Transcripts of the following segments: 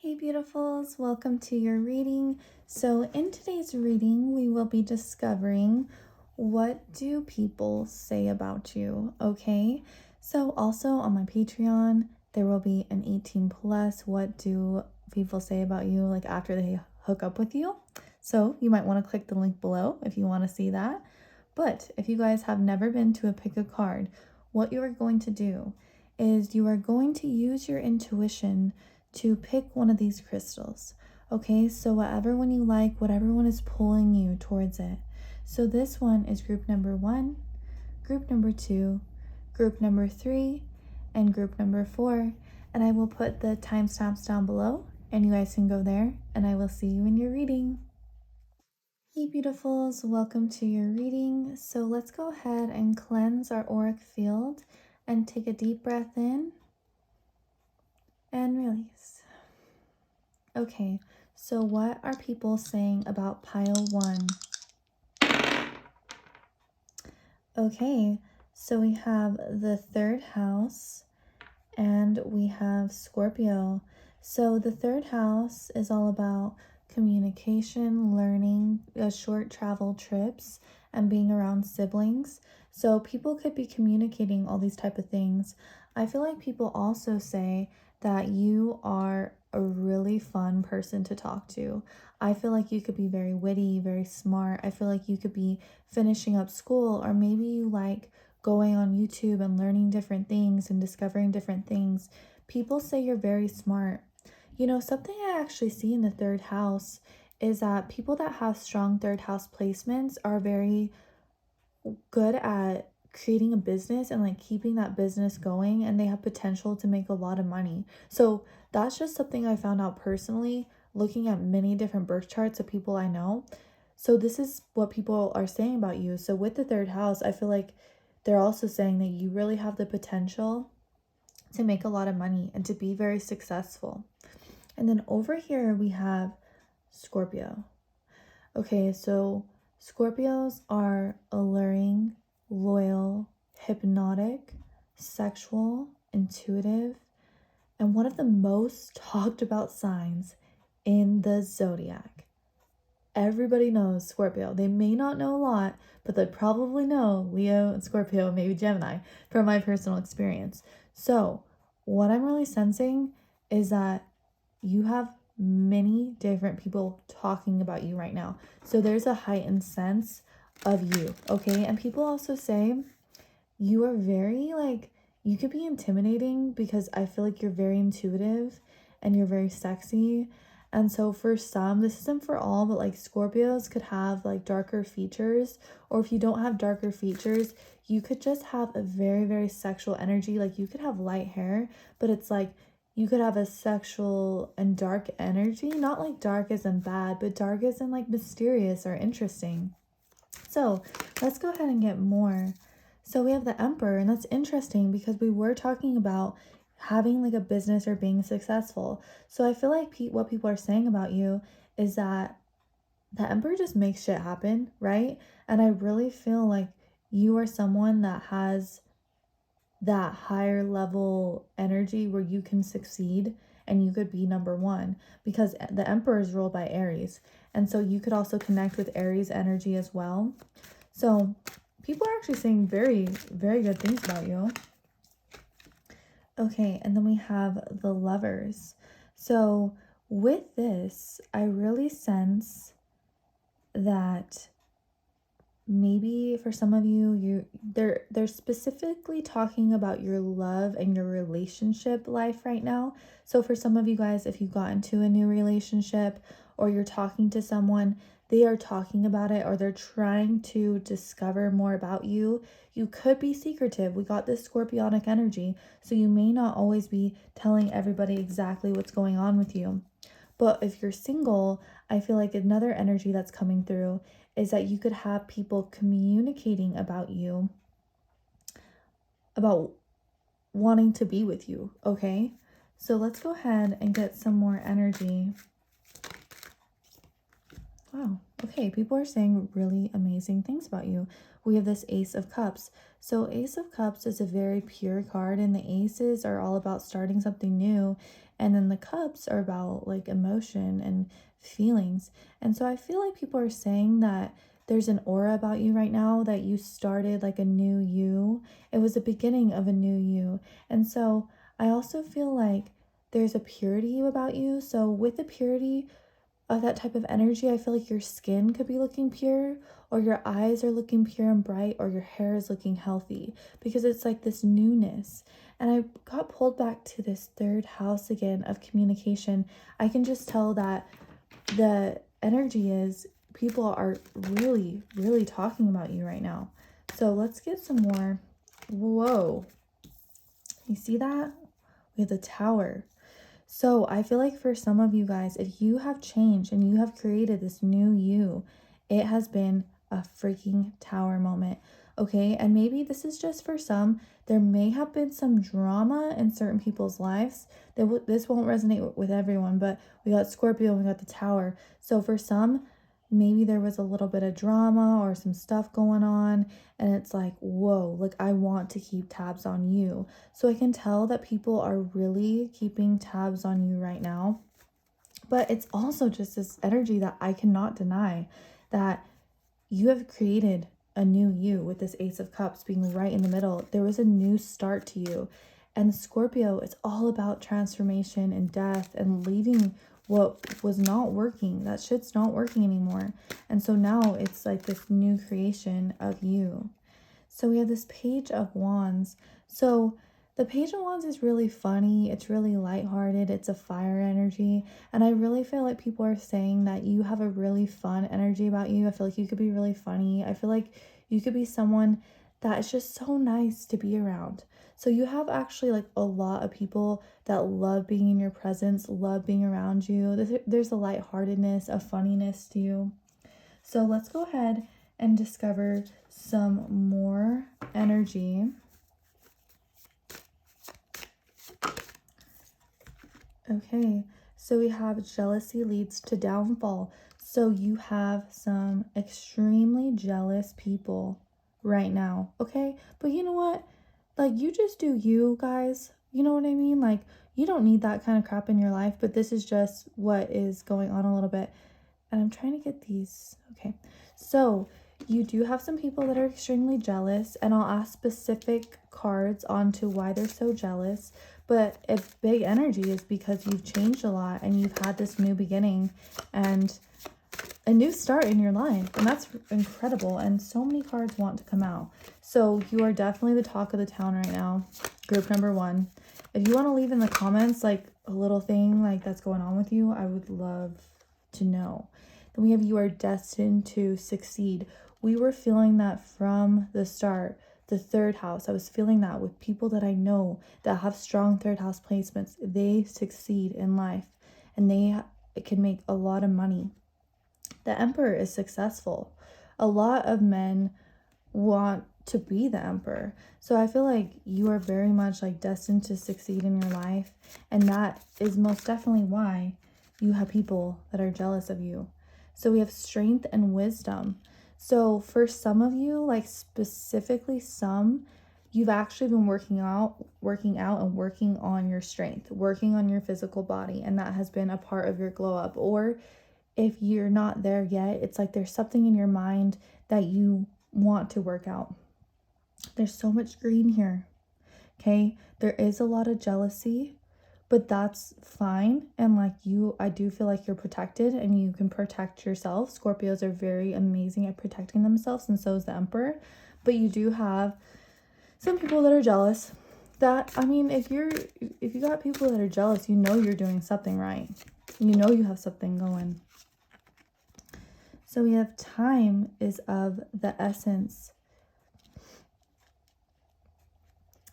Hey beautifuls, welcome to your reading. So in today's reading, we will be discovering what do people say about you, okay? So also on my Patreon, there will be an 18 plus, what do people say about you like after they hook up with you. So you might want to click the link below if you want to see that. But if you guys have never been to a pick a card, what you are going to do is you are going to use your intuition to pick one of these crystals. Okay, so whatever one you like, whatever one is pulling you towards it. So this one is group number 1, group number 2, group number 3, and group number 4. And I will put the timestamps down below and you guys can go there and I will see you in your reading. Hey beautifuls, welcome to your reading. So let's go ahead and cleanse our auric field and take a deep breath in and release. Okay, so what are people saying about pile 1? Okay, so we have the 3rd house and we have Scorpio. So the 3rd house is all about communication, learning, short travel trips, and being around siblings. So people could be communicating all these type of things. I feel like people also say that you are a really fun person to talk to. I feel like you could be very witty, very smart. I feel like you could be finishing up school, or maybe you like going on YouTube and learning different things and discovering different things. People say you're very smart. You know, something I actually see in the 3rd house is that people that have strong 3rd house placements are very good at creating a business and like keeping that business going, and they have potential to make a lot of money. So that's just something I found out personally looking at many different birth charts of people I know. So this is what people are saying about you. So with the 3rd house, I feel like they're also saying that you really have the potential to make a lot of money and to be very successful. And then over here we have Scorpio. Okay, so Scorpios are alluring, loyal, hypnotic, sexual, intuitive, and one of the most talked about signs in the zodiac. Everybody knows Scorpio. They may not know a lot, but they probably know Leo and Scorpio, maybe Gemini, from my personal experience. So what I'm really sensing is that you have many different people talking about you right now. So there's a heightened sense of you, okay? And people also say you are very like, you could be intimidating because I feel like you're very intuitive and you're very sexy. And so for some, this isn't for all, but like Scorpios could have like darker features, or if you don't have darker features, you could just have a very, very sexual energy. Like you could have light hair, but it's like you could have a sexual and dark energy, not like dark as in bad, but dark as in like mysterious or interesting. So let's go ahead and get more. So we have the Emperor, and that's interesting because we were talking about having like a business or being successful. So I feel like what people are saying about you is that the Emperor just makes shit happen, right? And I really feel like you are someone that has that higher level energy where you can succeed and you could be number 1, because the Emperor is ruled by Aries. And so you could also connect with Aries energy as well. So people are actually saying very, very good things about you. Okay, and then we have the Lovers. So with this, I really sense that maybe for some of you, they're specifically talking about your love and your relationship life right now. So for some of you guys, if you got into a new relationship or you're talking to someone, they are talking about it, or they're trying to discover more about you. You could be secretive. We got this scorpionic energy, so you may not always be telling everybody exactly what's going on with you. But if you're single, I feel like another energy that's coming through is that you could have people communicating about you, about wanting to be with you, okay? So let's go ahead and get some more energy. Wow. Okay, people are saying really amazing things about you. We have this Ace of Cups. So, Ace of Cups is a very pure card, and the aces are all about starting something new, and then the cups are about like emotion and feelings. And so, I feel like people are saying that there's an aura about you right now, that you started like a new you. It was the beginning of a new you. And so, I also feel like there's a purity about you. So, with the purity, of that type of energy, I feel like your skin could be looking pure, or your eyes are looking pure and bright, or your hair is looking healthy, because it's like this newness. And I got pulled back to this third house again of communication. I can just tell that the energy is people are really, really talking about you right now. So let's get some more. Whoa. You see that? We have the Tower. So I feel like for some of you guys, if you have changed and you have created this new you, it has been a freaking tower moment. Okay. And maybe this is just for some. There may have been some drama in certain people's lives. This won't resonate with everyone, but we got Scorpio and we got the Tower. So for some, maybe there was a little bit of drama or some stuff going on. And it's like, whoa, like I want to keep tabs on you. So I can tell that people are really keeping tabs on you right now. But it's also just this energy that I cannot deny, that you have created a new you with this Ace of Cups being right in the middle. There was a new start to you. And Scorpio, it's all about transformation and death and leaving what was not working. That shit's not working anymore. And so now it's like this new creation of you. So we have this Page of Wands. So the Page of Wands is really funny. It's really lighthearted. It's a fire energy. And I really feel like people are saying that you have a really fun energy about you. I feel like you could be really funny. I feel like you could be someone that is just so nice to be around. So you have actually like a lot of people that love being in your presence, love being around you. There's a lightheartedness, a funniness to you. So let's go ahead and discover some more energy. Okay, so we have jealousy leads to downfall. So you have some extremely jealous people right now, okay? But you know what? Like, you just do you, guys. You know what I mean? Like, you don't need that kind of crap in your life, but this is just what is going on a little bit. And I'm trying to get these. Okay, so you do have some people that are extremely jealous, and I'll ask specific cards onto why they're so jealous. But a big energy is because you've changed a lot and you've had this new beginning and a new start in your life, and that's incredible. And so many cards want to come out. So you are definitely the talk of the town right now, group number 1. If you want to leave in the comments like a little thing like that's going on with you, I would love to know. Then we have you are destined to succeed. We were feeling that from the start. The third house, I was feeling that with people that I know that have strong third house placements. They succeed in life and they can make a lot of money. The Emperor is successful. A lot of men want to be the Emperor. So I feel like you are very much like destined to succeed in your life. And that is most definitely why you have people that are jealous of you. So we have strength and wisdom. So for some of you, like specifically some, you've actually been working out and working on your strength, working on your physical body, and that has been a part of your glow up. Or if you're not there yet, it's like there's something in your mind that you want to work out. There's so much green here. Okay, there is a lot of jealousy, but that's fine. And like you, I do feel like you're protected and you can protect yourself. Scorpios are very amazing at protecting themselves, and so is the Emperor. But you do have some people that are jealous. That, I mean, if you got people that are jealous, you know you're doing something right. You know you have something going. So we have time is of the essence.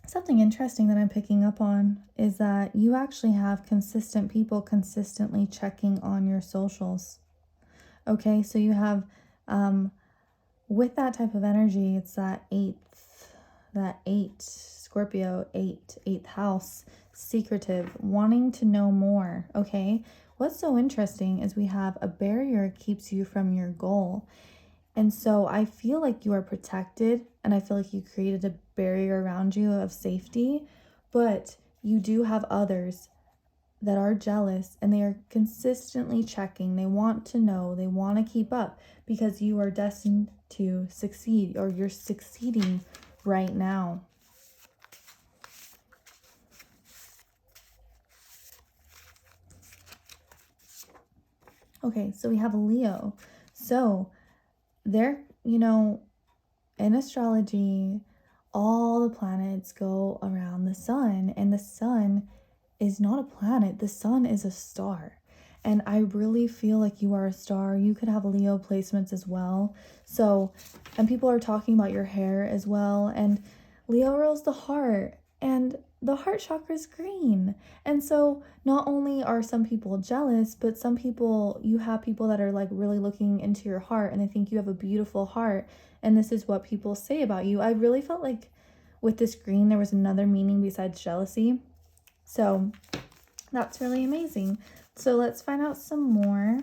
Something interesting that I'm picking up on is that you actually have consistent people consistently checking on your socials. Okay, so you have, with that type of energy, it's that eight, Scorpio, eighth house, secretive, wanting to know more, okay? what's so interesting is we have a barrier keeps you from your goal. And so I feel like you are protected, and I feel like you created a barrier around you of safety, but you do have others that are jealous, and they are consistently checking. They want to know, they want to keep up because you are destined to succeed, or you're succeeding right now. Okay, so we have a Leo. So there, in astrology, all the planets go around the sun, and the sun is not a planet, the sun is a star. And I really feel like you are a star. You could have Leo placements as well. So, and people are talking about your hair as well. And Leo rules the heart, and the heart chakra is green. And so, not only are some people jealous, but some people, you have people that are like really looking into your heart, and they think you have a beautiful heart. And this is what people say about you. I really felt like with this green, there was another meaning besides jealousy. So that's really amazing. So let's find out some more.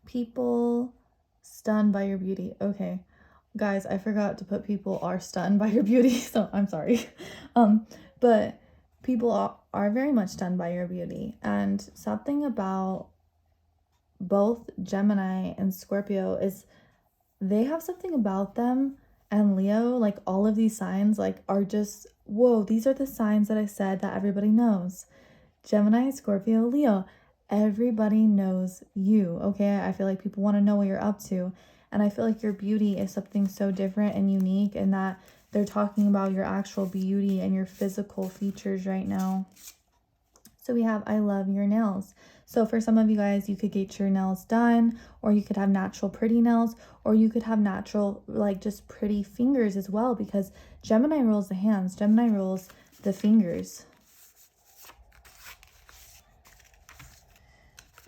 People stunned by your beauty. Okay, guys, I forgot to put people are stunned by your beauty, so I'm sorry. But people are very much stunned by your beauty, and something about both Gemini and Scorpio is they have something about them, and Leo, like all of these signs, like are just, whoa, these are the signs that I said that everybody knows. Gemini, Scorpio, Leo, everybody knows you, okay? I feel like people want to know what you're up to, and I feel like your beauty is something so different and unique, and that they're talking about your actual beauty and your physical features right now. So we have, I love your nails. So for some of you guys, you could get your nails done, or you could have natural pretty nails, or you could have natural, like just pretty fingers as well, because Gemini rules the hands, Gemini rules the fingers.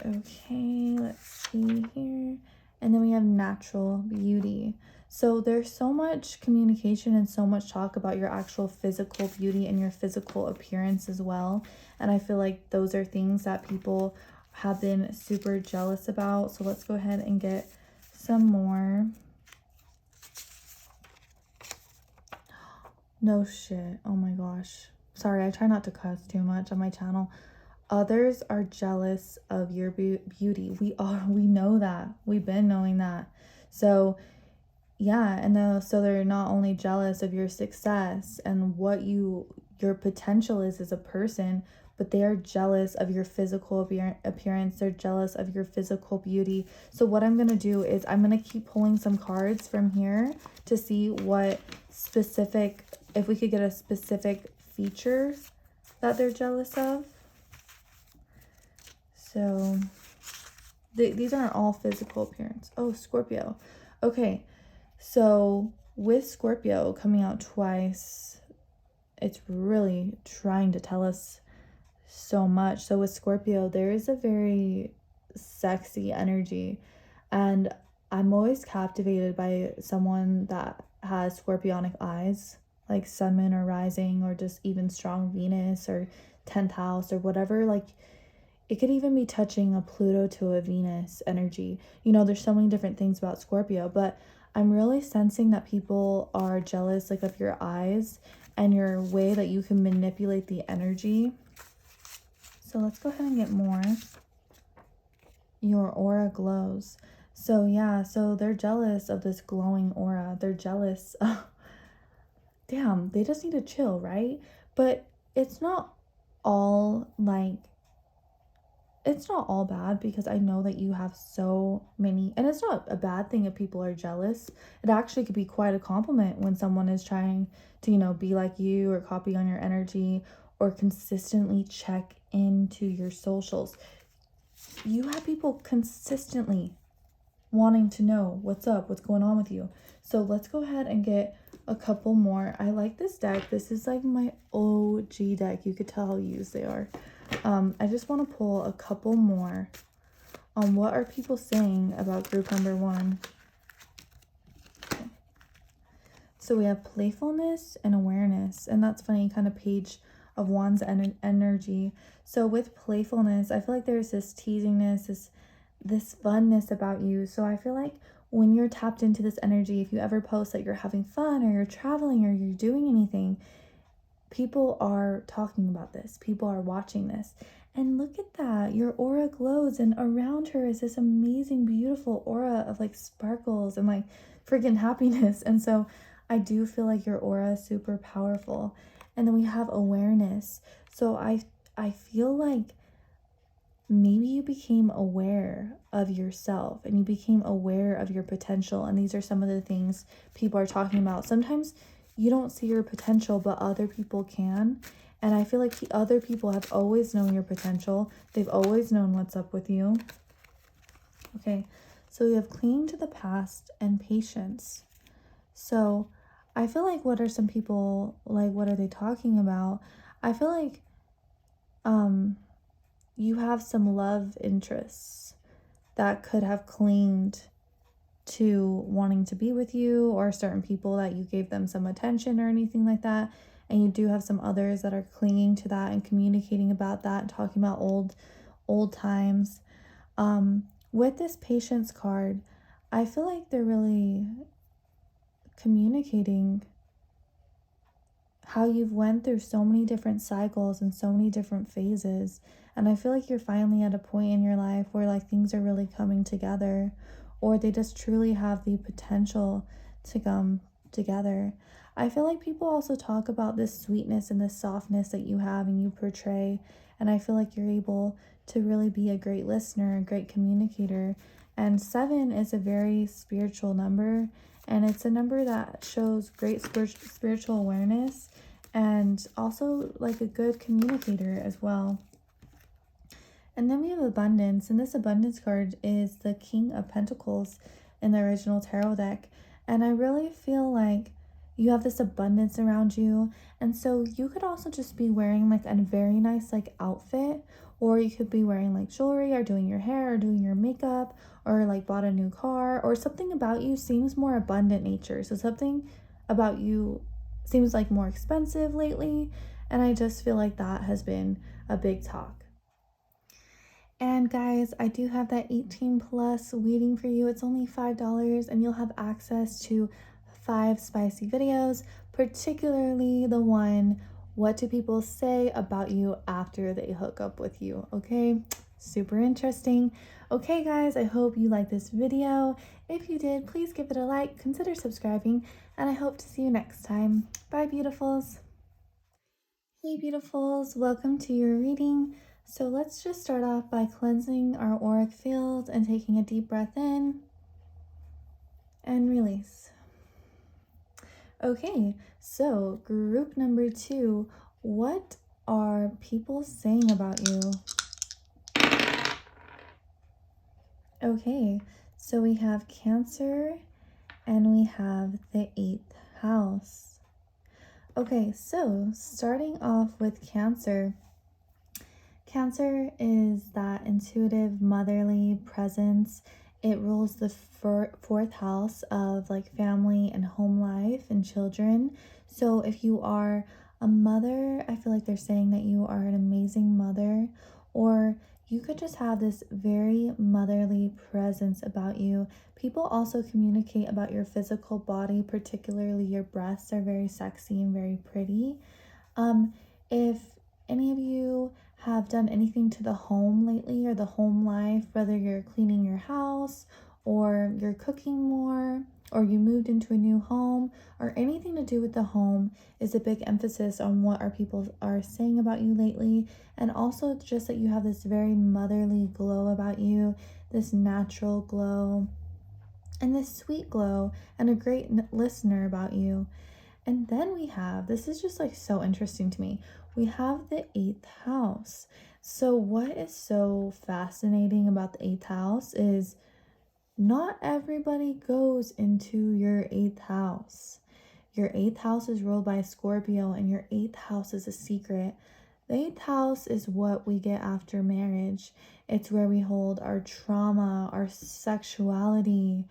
Okay, let's see here. And then we have natural beauty. So there's so much communication and so much talk about your actual physical beauty and your physical appearance as well. And I feel like those are things that people have been super jealous about. So let's go ahead and get some more. No shit. Oh my gosh. Sorry, I try not to cuss too much on my channel. Others are jealous of your beauty. We know that. We've been knowing that. So yeah, and so they're not only jealous of your success and what your potential is as a person, but they are jealous of your physical appearance. They're jealous of your physical beauty. So what I'm going to do is I'm going to keep pulling some cards from here to see what specific, if we could get a specific feature that they're jealous of. So these aren't all physical appearance. Oh, Scorpio. Okay, so with Scorpio coming out twice, it's really trying to tell us so much. So with Scorpio, there is a very sexy energy, and I'm always captivated by someone that has scorpionic eyes, like sun, moon, or rising, or just even strong Venus or 10th house or whatever. Like it could even be touching a Pluto to a Venus energy. There's so many different things about Scorpio, but I'm really sensing that people are jealous like of your eyes and your way that you can manipulate the energy. So let's go ahead and get more. Your aura glows. So yeah, so they're jealous of this glowing aura. They're jealous. Damn, they just need to chill, right? But it's not all like, it's not all bad, because I know that you have so many, and it's not a bad thing if people are jealous. It actually could be quite a compliment when someone is trying to, be like you or copy on your energy or consistently check into your socials. You have people consistently wanting to know what's up, what's going on with you. So let's go ahead and get a couple more. I like this deck. This is like my OG deck. You could tell how used they are. I just want to pull a couple more on what are people saying about group number 1. Okay. So we have playfulness and awareness, and that's funny, kind of page of Wands energy. So with playfulness, I feel like there's this teasingness, this funness about you. So I feel like when you're tapped into this energy, if you ever post that you're having fun or you're traveling or you're doing anything, people are talking about this. People are watching this. And look at that. Your aura glows, and around her is this amazing, beautiful aura of like sparkles and like freaking happiness. And so I do feel like your aura is super powerful. And then we have awareness. So I feel like maybe you became aware of yourself and you became aware of your potential. And these are some of the things people are talking about. Sometimes you don't see your potential, but other people can. And I feel like the other people have always known your potential. They've always known what's up with you. Okay, so we have clinging to the past and patience. So I feel like what are some people, like, what are they talking about? I feel like you have some love interests that could have clinged to wanting to be with you, or certain people that you gave them some attention or anything like that. And you do have some others that are clinging to that and communicating about that and talking about old times. With this patience card, I feel like they're really communicating how you've went through so many different cycles and so many different phases. And I feel like you're finally at a point in your life where like things are really coming together, or they just truly have the potential to come together. I feel like people also talk about this sweetness and this softness that you have and you portray. And I feel like you're able to really be a great listener, a great communicator. And 7 is a very spiritual number, and it's a number that shows great spiritual awareness and also like a good communicator as well. And then we have abundance, and this abundance card is the King of Pentacles in the original tarot deck. And I really feel like you have this abundance around you. And so you could also just be wearing like a very nice like outfit, or you could be wearing like jewelry or doing your hair or doing your makeup, or like bought a new car, or something about you seems more abundant nature. So something about you seems like more expensive lately. And I just feel like that has been a big talk. And guys, I do have that 18 plus waiting for you. It's only $5 and you'll have access to 5 spicy videos, particularly the one, what do people say about you after they hook up with you? Okay, super interesting. Okay guys, I hope you liked this video. If you did, please give it a like, consider subscribing, and I hope to see you next time. Bye beautifuls. Hey beautifuls, welcome to your reading. So let's just start off by cleansing our auric field and taking a deep breath in and release. Okay, so group number 2, what are people saying about you? Okay, so we have Cancer and we have the 8th house. Okay, so starting off with Cancer. Cancer is that intuitive motherly presence. It rules the 4th house of like family and home life and children. So if you are a mother, I feel like they're saying that you are an amazing mother, or you could just have this very motherly presence about you. People also communicate about your physical body, particularly your breasts are very sexy and very pretty. If any of you have done anything to the home lately or the home life, whether you're cleaning your house or you're cooking more or you moved into a new home or anything to do with the home, is a big emphasis on what our people are saying about you lately. And also just that you have this very motherly glow about you, this natural glow and this sweet glow, and a great listener about you. And then we have, this is just like so interesting to me, we have the 8th house. So what is so fascinating about the 8th house is not everybody goes into your 8th house. Your 8th house is ruled by Scorpio, and your 8th house is a secret. The 8th house is what we get after marriage. It's where we hold our trauma, our sexuality,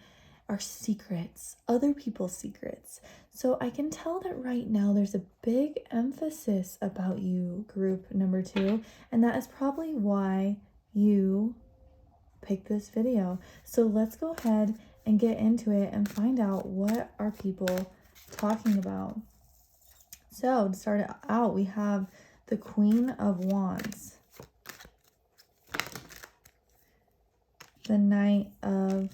are secrets, other people's secrets. So I can tell that right now there's a big emphasis about you, group number 2, and that is probably why you picked this video. So let's go ahead and get into it and find out what are people talking about. So to start it out, we have the Queen of Wands, the Knight of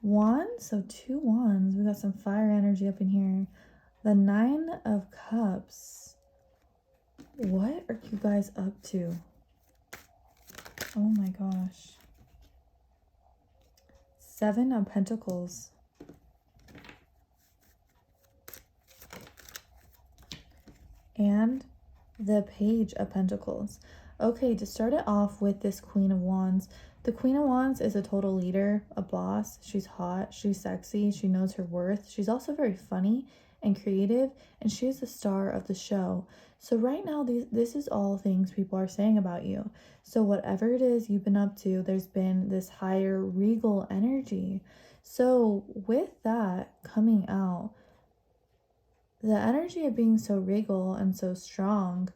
Wands, so 2 wands. We got some fire energy up in here. The 9 of Cups. What are you guys up to? Oh my gosh. 7 of Pentacles. And the Page of Pentacles. Okay, to start it off with this Queen of Wands. The Queen of Wands is a total leader, a boss. She's hot, she's sexy, she knows her worth. She's also very funny and creative, and she's the star of the show. So right now, this is all things people are saying about you. So whatever it is you've been up to, there's been this higher regal energy. So with that coming out, the energy of being so regal and so strong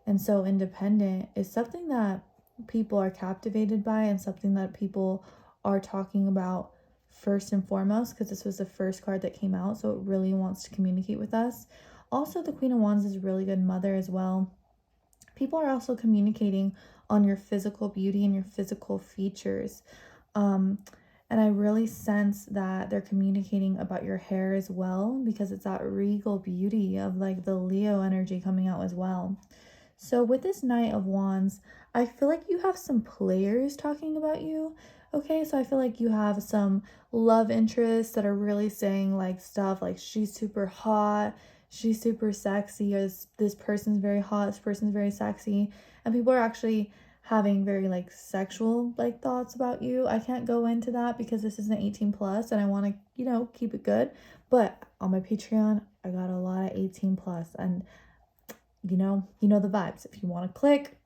and so independent is something that people are captivated by and something that people are talking about first and foremost, because this was the first card that came out, so it really wants to communicate with us. Also, the Queen of Wands is a really good mother as well. People are also communicating on your physical beauty and your physical features. And I really sense that they're communicating about your hair as well, because it's that regal beauty of like the Leo energy coming out as well. So with this Knight of Wands, I feel like you have some players talking about you. Okay, so I feel like you have some love interests that are really saying like stuff like she's super hot, she's super sexy, or this person's very hot, this person's very sexy. And people are actually having very like sexual like thoughts about you. I can't go into that because this is an 18 plus and I want to, you know, keep it good. But on my Patreon, I got a lot of 18 plus, and you know the vibes. If you want to click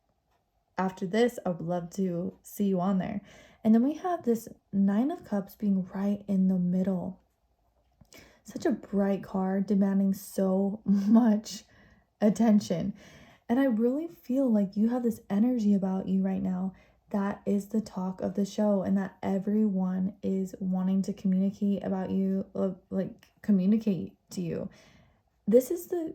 after this, I would love to see you on there. And then we have this 9 of Cups being right in the middle. Such a bright card, demanding so much attention. And I really feel like you have this energy about you right now that is the talk of the show, and that everyone is wanting to communicate about you, like communicate to you. This is the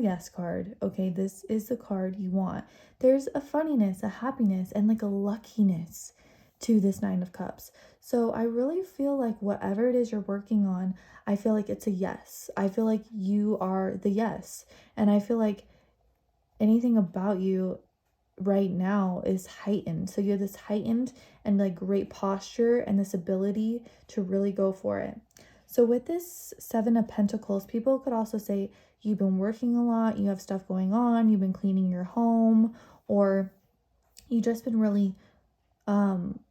yes card, okay? This is the card you want. There's a funniness, a happiness, and like a luckiness to this 9 of Cups. So I really feel like whatever it is you're working on, I feel like it's a yes. I feel like you are the yes. And I feel like anything about you right now is heightened. So you have this heightened and like great posture and this ability to really go for it. So with this 7 of Pentacles, people could also say you've been working a lot, you have stuff going on, you've been cleaning your home, or you just been really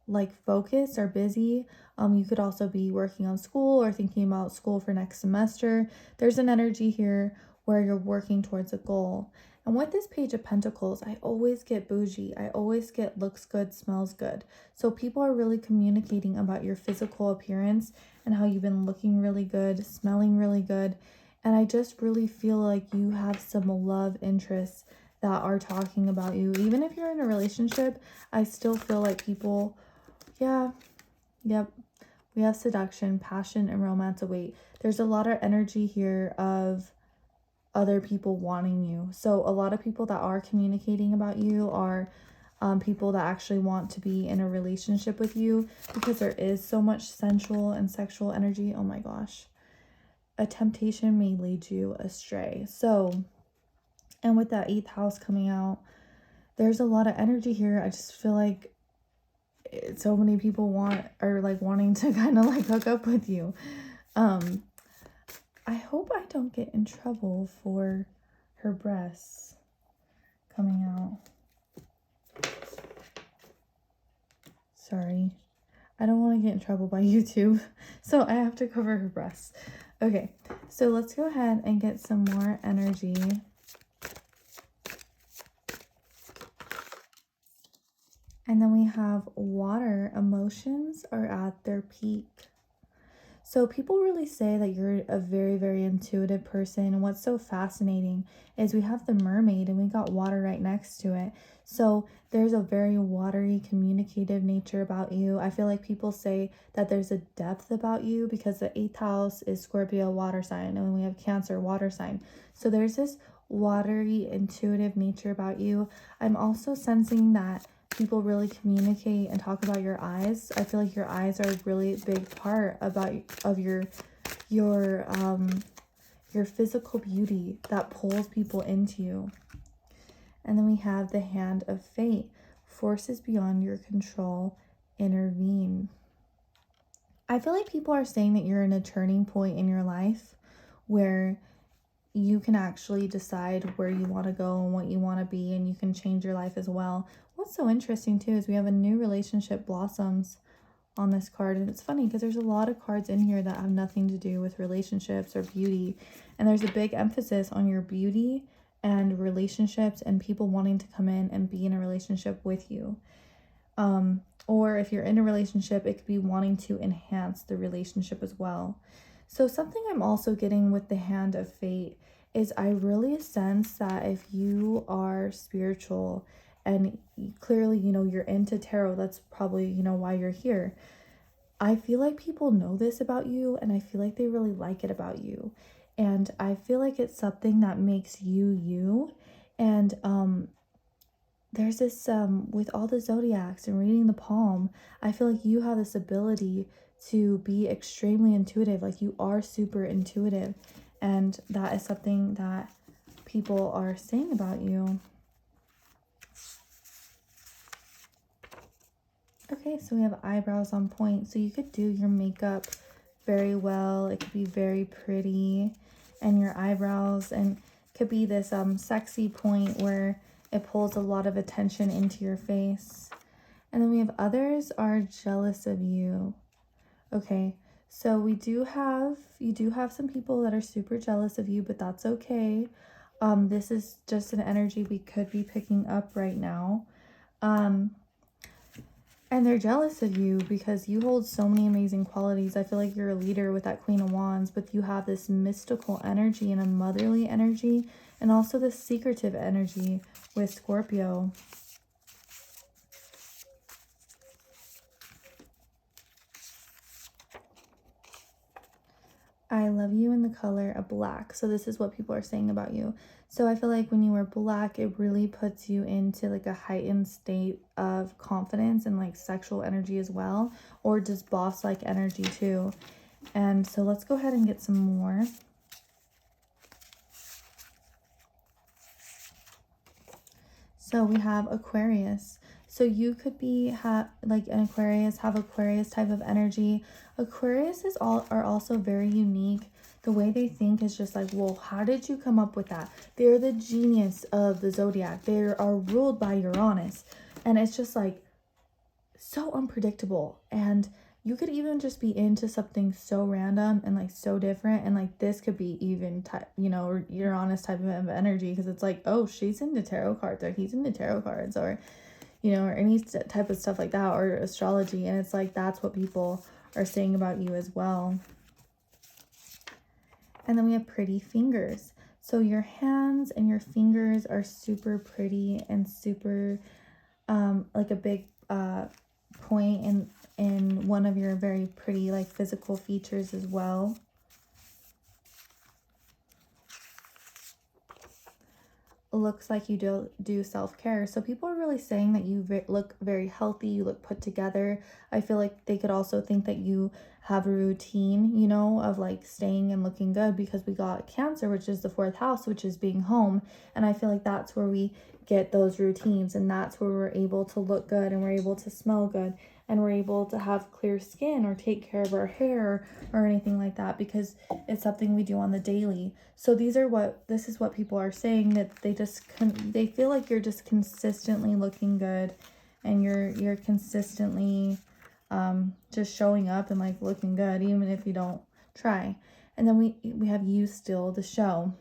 like focused or busy. You could also be working on school or thinking about school for next semester. There's an energy here where you're working towards a goal. And with this Page of Pentacles, I always get bougie. I always get looks good, smells good. So people are really communicating about your physical appearance and how you've been looking really good, smelling really good. And I just really feel like you have some love interests that are talking about you. Even if you're in a relationship, I still feel like people, yep. We have seduction, passion, and romance. Wait, there's a lot of energy here of other people wanting you. So a lot of people that are communicating about you are people that actually want to be in a relationship with you, because there is so much sensual and sexual energy. Oh my gosh. A temptation may lead you astray. So, and with that 8th house coming out, there's a lot of energy here. I just feel like so many people are like wanting to kind of like hook up with you. I hope I don't get in trouble for her breasts coming out. Sorry. I don't want to get in trouble by YouTube, so I have to cover her breasts. Okay, so let's go ahead and get some more energy. And then we have water. Emotions are at their peak. So people really say that you're a very, very intuitive person. And what's so fascinating is we have the mermaid and we got water right next to it. So there's a very watery, communicative nature about you. I feel like people say that there's a depth about you because the eighth house is Scorpio, water sign, and we have Cancer, water sign. So there's this watery, intuitive nature about you. I'm also sensing that people really communicate and talk about your eyes. I feel like your eyes are a really big part of your physical beauty that pulls people into you. And then we have the hand of fate. Forces beyond your control intervene. I feel like people are saying that you're in a turning point in your life where you can actually decide where you want to go and what you want to be, and you can change your life as well. What's so interesting too is we have a new relationship blossoms on this card, and it's funny because there's a lot of cards in here that have nothing to do with relationships or beauty, and there's a big emphasis on your beauty and relationships and people wanting to come in and be in a relationship with you. Or if you're in a relationship, it could be wanting to enhance the relationship as well. So something I'm also getting with the hand of fate is I really sense that if you are spiritual and clearly, you're into tarot, that's probably, why you're here. I feel like people know this about you, and I feel like they really like it about you. And I feel like it's something that makes you you. And there's this with all the zodiacs and reading the palm, I feel like you have this ability to be extremely intuitive. Like, you are super intuitive, and that is something that people are saying about you. Okay, so we have eyebrows on point, so you could do your makeup very well. It could be very pretty, and your eyebrows, and could be this sexy point where it pulls a lot of attention into your face. And then we have others are jealous of you. Okay, so you do have some people that are super jealous of you, but that's okay. This is just an energy we could be picking up right now. And they're jealous of you because you hold so many amazing qualities. I feel like you're a leader with that Queen of Wands, but you have this mystical energy and a motherly energy, and also this secretive energy with Scorpio. I love you in the color of black. So this is what people are saying about you. So I feel like when you wear black, it really puts you into like a heightened state of confidence and like sexual energy as well, or just boss-like energy too. And so let's go ahead and get some more. So we have Aquarius. So you could be like an Aquarius, have Aquarius type of energy. Aquarius are also very unique. The way they think is just like, well, how did you come up with that? They're the genius of the zodiac. They are ruled by Uranus. And it's just like so unpredictable. And you could even just be into something so random and like so different. And like this could be even, Uranus type of energy, because it's like, oh, she's into tarot cards, or he's into tarot cards, or or any type of stuff like that, or astrology. And it's like, that's what people are saying about you as well. And then we have pretty fingers. So your hands and your fingers are super pretty and super like a big point in one of your very pretty like physical features as well. Looks like you do self-care. So people are really saying that you look very healthy, you look put together. I feel like they could also think that you have a routine, of like staying and looking good, because we got Cancer, which is the fourth house, which is being home. And I feel like that's where we get those routines, and that's where we're able to look good, and we're able to smell good, and we're able to have clear skin or take care of our hair or anything like that, because it's something we do on the daily. So this is what people are saying, that they feel like you're just consistently looking good, and you're consistently just showing up and like looking good, even if you don't try. And then we have you steal the show.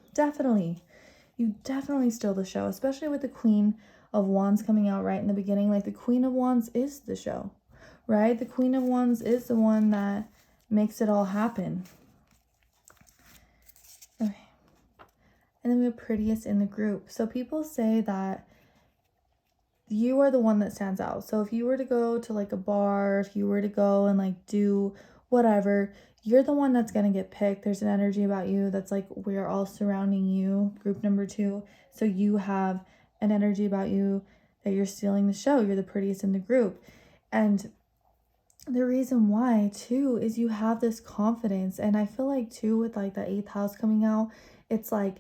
You definitely steal the show, especially with the Queen of Wands coming out right in the beginning. Like, the Queen of Wands is the show, right? The Queen of Wands is the one that makes it all happen. Okay. And then we have prettiest in the group. So people say that you are the one that stands out. So if you were to go to like a bar, if you were to go and like do whatever, you're the one that's going to get picked. There's an energy about you that's like, we're all surrounding you, group number 2. So you have an energy about you that you're stealing the show. You're the prettiest in the group. And the reason why too is you have this confidence. And I feel like too with like the 8th house coming out, it's like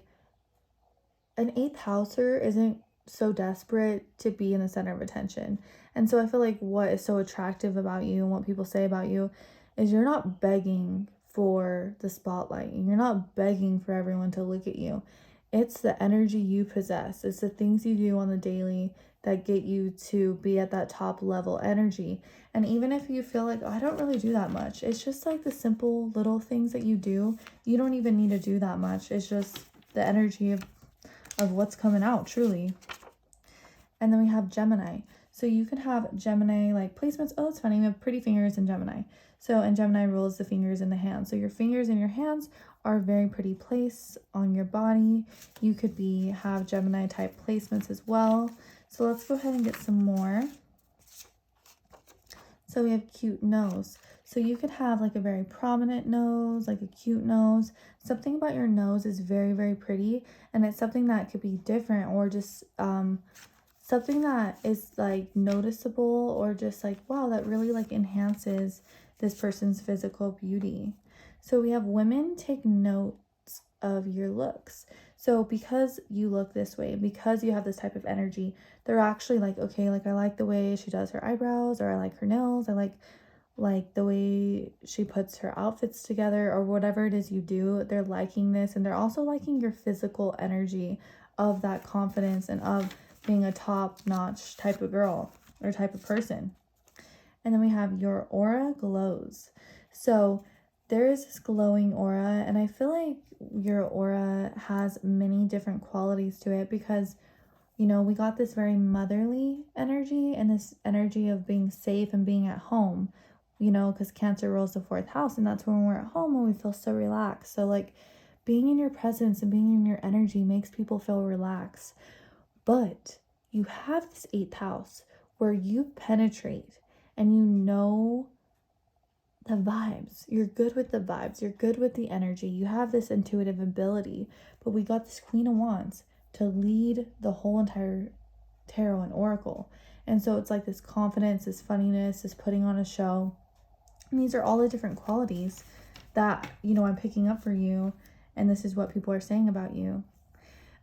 an 8th houser isn't so desperate to be in the center of attention. And so I feel like what is so attractive about you and what people say about you is you're not begging for the spotlight. You're not begging for everyone to look at you. It's the energy you possess. It's the things you do on the daily that get you to be at that top level energy. And even if you feel like, oh, I don't really do that much, it's just like the simple little things that you do. You don't even need to do that much. It's just the energy of what's coming out, truly. And then we have Gemini. So you can have Gemini like placements. Oh, it's funny. We have pretty fingers in Gemini. So, and Gemini rules the fingers in the hands. So your fingers in your hands are very pretty place on your body. You could have Gemini type placements as well. So let's go ahead and get some more. So we have cute nose. So you could have like a very prominent nose, like a cute nose. Something about your nose is very, very pretty. And it's something that could be different or just something that is like noticeable or just like, wow, that really like enhances this person's physical beauty. So we have women take notes of your looks. So because you look this way, because you have this type of energy, they're actually like, okay, like I like the way she does her eyebrows, or I like her nails, I like the way she puts her outfits together, or whatever it is you do. They're liking this, and they're also liking your physical energy of that confidence and of being a top-notch type of girl or type of person. And then we have your aura glows. So there is this glowing aura, and I feel like your aura has many different qualities to it because, you know, we got this very motherly energy and this energy of being safe and being at home, you know, because Cancer rules the 4th house, and that's when we're at home and we feel so relaxed. So like being in your presence and being in your energy makes people feel relaxed. But you have this 8th house where you penetrate and you know the vibes. You're good with the vibes. You're good with the energy. You have this intuitive ability. But we got this Queen of Wands to lead the whole entire tarot and oracle. And so it's like this confidence, this funniness, this putting on a show. And these are all the different qualities that, you know, I'm picking up for you. And this is what people are saying about you.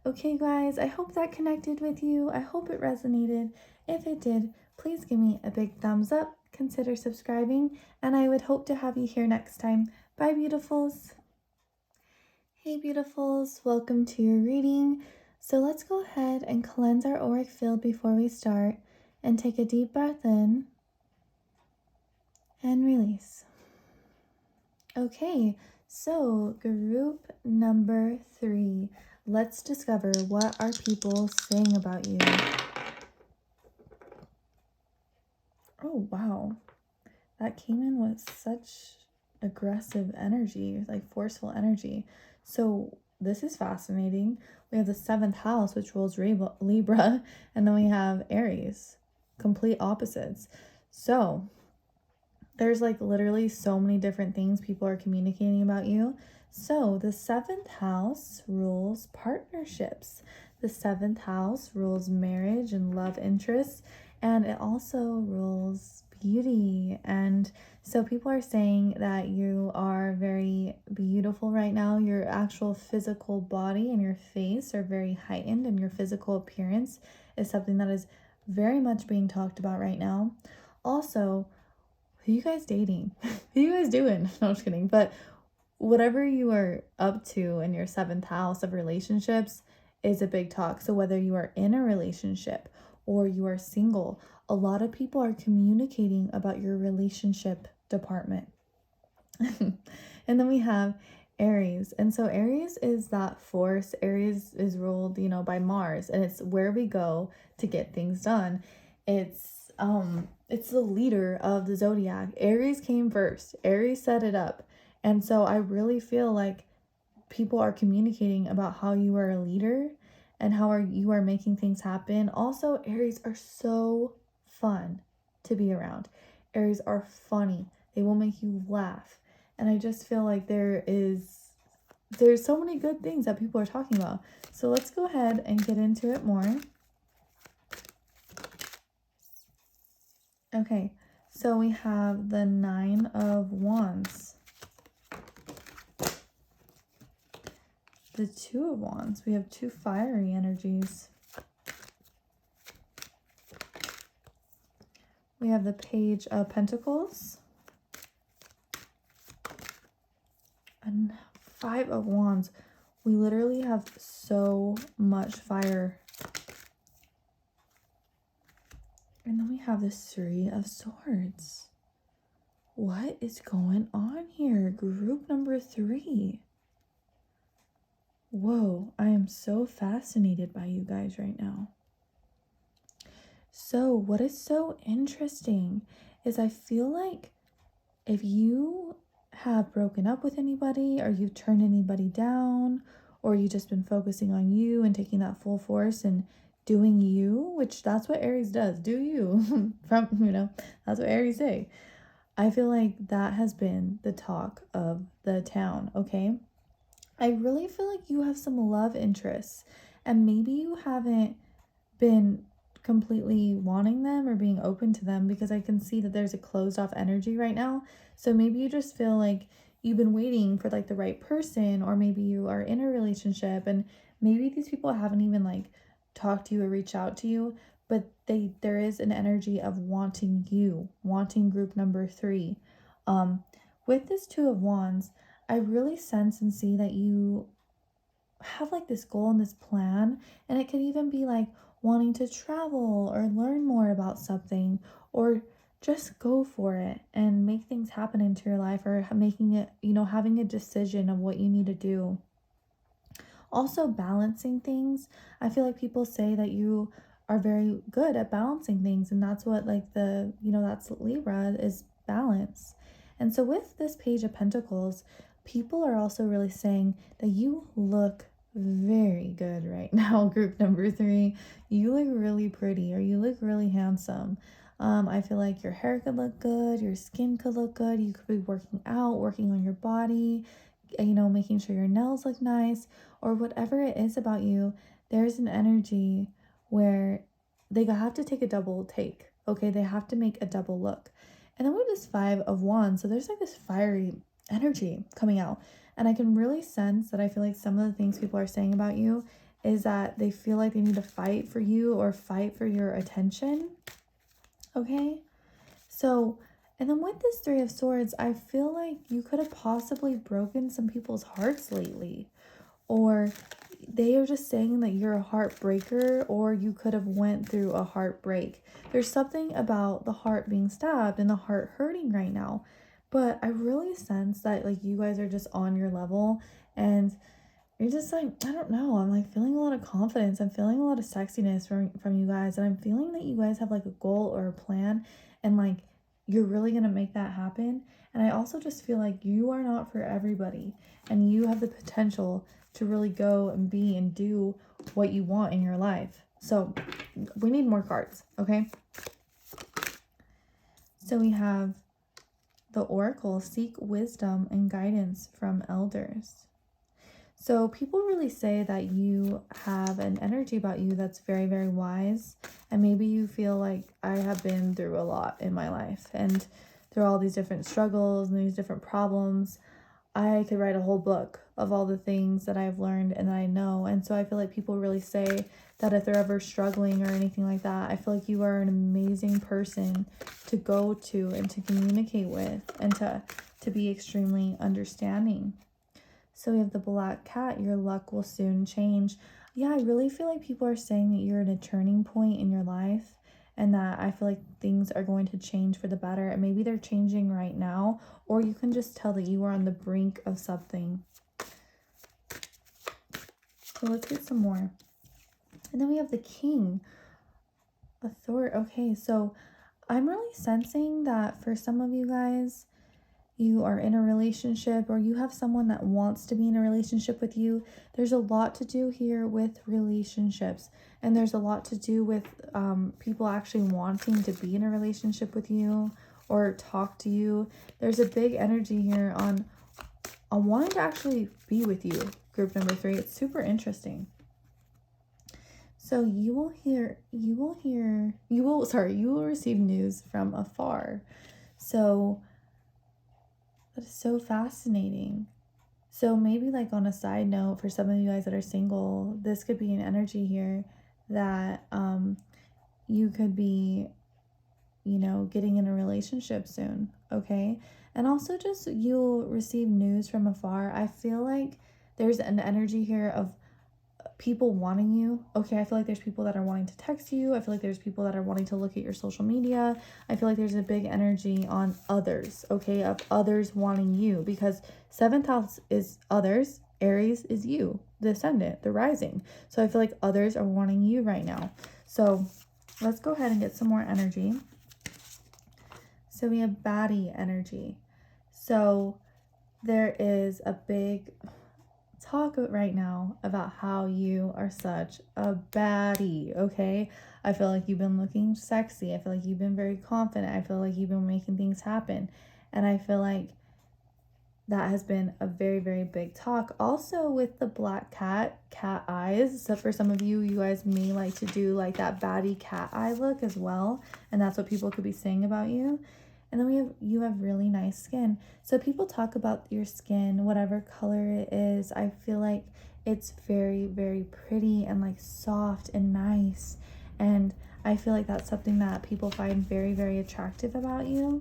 Okay, guys, I hope that connected with you. I hope it resonated. If it did, please give me a big thumbs up. Consider subscribing, and I would hope to have you here next time. Bye, beautifuls. Hey, beautifuls. Welcome to your reading. So let's go ahead and cleanse our auric field before we start, and take a deep breath in and release. Okay, so group number 3. Let's discover what are people saying about you. Oh, wow. That came in with such aggressive energy, like forceful energy. So this is fascinating. We have the 7th house, which rules Libra, and then we have Aries, complete opposites. So there's like literally so many different things people are communicating about you. So the 7th house rules partnerships. The 7th house rules marriage and love interests, and it also rules beauty. And so people are saying that you are very beautiful right now. Your actual physical body and your face are very heightened, and your physical appearance is something that is very much being talked about right now. Also, who you guys dating? Who you guys doing? No, I'm just kidding. But whatever you are up to in your 7th house of relationships is a big talk. So whether you are in a relationship or you are single, a lot of people are communicating about your relationship department. And then we have Aries. And so Aries is that force. Aries is ruled, you know, by Mars, and it's where we go to get things done. It's it's the leader of the zodiac. Aries came first. Aries set it up. And so I really feel like people are communicating about how you are a leader and how you are making things happen. Also, Aries are so fun to be around. Aries are funny. They will make you laugh. And I just feel like there's so many good things that people are talking about. So let's go ahead and get into it more. Okay, so we have the Nine of Wands. The Two of Wands. We have two fiery energies. We have the Page of Pentacles. And Five of Wands. We literally have so much fire. And then we have the Three of Swords. What is going on here? Group number 3. Whoa, I am so fascinated by you guys right now. So what is so interesting is I feel like if you have broken up with anybody, or you've turned anybody down, or you've just been focusing on you and taking that full force and doing you, which that's what Aries does, do you. That's what Aries say. I feel like that has been the talk of the town, okay? I really feel like you have some love interests, and maybe you haven't been completely wanting them or being open to them, because I can see that there's a closed off energy right now. So maybe you just feel like you've been waiting for like the right person, or maybe you are in a relationship and maybe these people haven't even like talked to you or reached out to you, but there is an energy of wanting you, wanting group number 3. With this Two of Wands, I really sense and see that you have like this goal and this plan, and it could even be like wanting to travel or learn more about something, or just go for it and make things happen into your life, or making it, having a decision of what you need to do. Also, balancing things. I feel like people say that you are very good at balancing things, and that's what like that's Libra, is balance. And so with this Page of Pentacles, people are also really saying that you look very good right now, group number 3. You look really pretty, or you look really handsome. I feel like your hair could look good, your skin could look good, you could be working out, working on your body, making sure your nails look nice, or whatever it is about you. There's an energy where they have to take a double take, okay? They have to make a double look. And then we have this Five of Wands, so there's like this fiery energy coming out. And I can really sense that I feel like some of the things people are saying about you is that they feel like they need to fight for you or fight for your attention. Okay? So, and then with this Three of Swords, I feel like you could have possibly broken some people's hearts lately. Or they are just saying that you're a heartbreaker, or you could have went through a heartbreak. There's something about the heart being stabbed and the heart hurting right now. But I really sense that like you guys are just on your level, and you're just like, I don't know, I'm like feeling a lot of confidence. I'm feeling a lot of sexiness from you guys, and I'm feeling that you guys have like a goal or a plan, and like you're really gonna make that happen. And I also just feel like you are not for everybody, and you have the potential to really go and be and do what you want in your life. So we need more cards, okay? So we have the Oracle, seek wisdom and guidance from elders. So people really say that you have an energy about you that's very, very wise. And maybe you feel like I have been through a lot in my life, and through all these different struggles and these different problems. I could write a whole book of all the things that I've learned and that I know. And so I feel like people really say that if they're ever struggling or anything like that, I feel like you are an amazing person to go to and to communicate with, and to be extremely understanding. So we have the Black Cat, your luck will soon change. Yeah, I really feel like people are saying that you're at a turning point in your life, and that I feel like things are going to change for the better. And maybe they're changing right now, or you can just tell that you are on the brink of something. So let's get some more. And then we have the King. Authority. Okay, so I'm really sensing that for some of you guys, you are in a relationship or you have someone that wants to be in a relationship with you. There's a lot to do here with relationships, and there's a lot to do with people actually wanting to be in a relationship with you or talk to you. There's a big energy here on wanting to actually be with you, group number 3. It's super interesting. So you will receive news from afar. So that is so fascinating. So maybe like on a side note, for some of you guys that are single, this could be an energy here that you could be, getting in a relationship soon, okay? And also just you'll receive news from afar. I feel like there's an energy here of people wanting you, okay? I feel like there's people that are wanting to text you. I feel like there's people that are wanting to look at your social media. I feel like there's a big energy on others, okay? Of others wanting you, because 7th house is others, Aries is you, the ascendant, the rising. So I feel like others are wanting you right now. So let's go ahead and get some more energy. So we have baddie energy. So there is a big talk right now about how you are such a baddie, okay? I feel like you've been looking sexy. I feel like you've been very confident. I feel like you've been making things happen. And I feel like that has been a very, very big talk. Also with the black cat eyes. So for some of you, you guys may like to do like that baddie cat eye look as well. And that's what people could be saying about you. And then you have really nice skin. So people talk about your skin, whatever color it is. I feel like it's very, very pretty and like soft and nice. And I feel like that's something that people find very, very attractive about you.